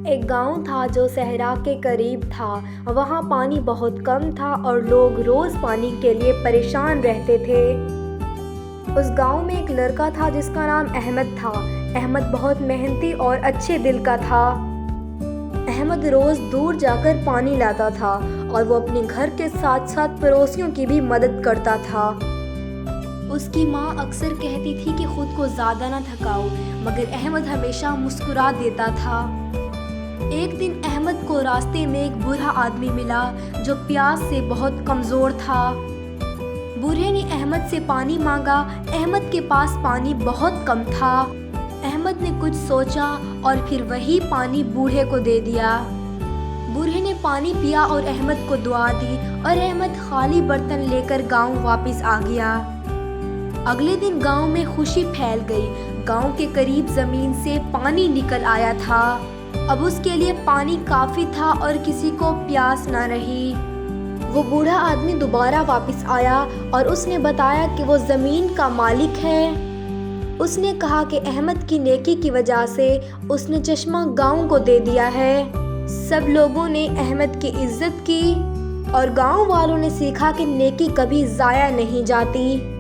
ایک گاؤں تھا جو صحرا کے قریب تھا۔ وہاں پانی بہت کم تھا اور لوگ روز پانی کے لیے پریشان رہتے تھے۔ اس گاؤں میں ایک لڑکا تھا جس کا نام احمد تھا۔ احمد بہت محنتی اور اچھے دل کا تھا۔ احمد روز دور جا کر پانی لاتا تھا اور وہ اپنے گھر کے ساتھ ساتھ پڑوسیوں کی بھی مدد کرتا تھا۔ اس کی ماں اکثر کہتی تھی کہ خود کو زیادہ نہ تھکاؤ، مگر احمد ہمیشہ مسکرا دیتا تھا۔ ایک دن احمد کو راستے میں ایک بوڑھا آدمی ملا جو پیاس سے بہت کمزور تھا۔ بوڑھے نے احمد سے پانی مانگا۔ احمد کے پاس پانی بہت کم تھا۔ احمد نے کچھ سوچا اور پھر وہی پانی بوڑھے کو دے دیا۔ بوڑھے نے پانی پیا اور احمد کو دعا دی اور احمد خالی برتن لے کر گاؤں واپس آ گیا۔ اگلے دن گاؤں میں خوشی پھیل گئی۔ گاؤں کے قریب زمین سے پانی نکل آیا تھا۔ اب اس کے لیے پانی کافی تھا اور کسی کو پیاس نہ رہی۔ وہ بوڑھا آدمی دوبارہ واپس آیا اور اس نے بتایا کہ وہ زمین کا مالک ہے۔ اس نے کہا کہ احمد کی نیکی کی وجہ سے اس نے چشمہ گاؤں کو دے دیا ہے۔ سب لوگوں نے احمد کی عزت کی اور گاؤں والوں نے سیکھا کہ نیکی کبھی ضائع نہیں جاتی۔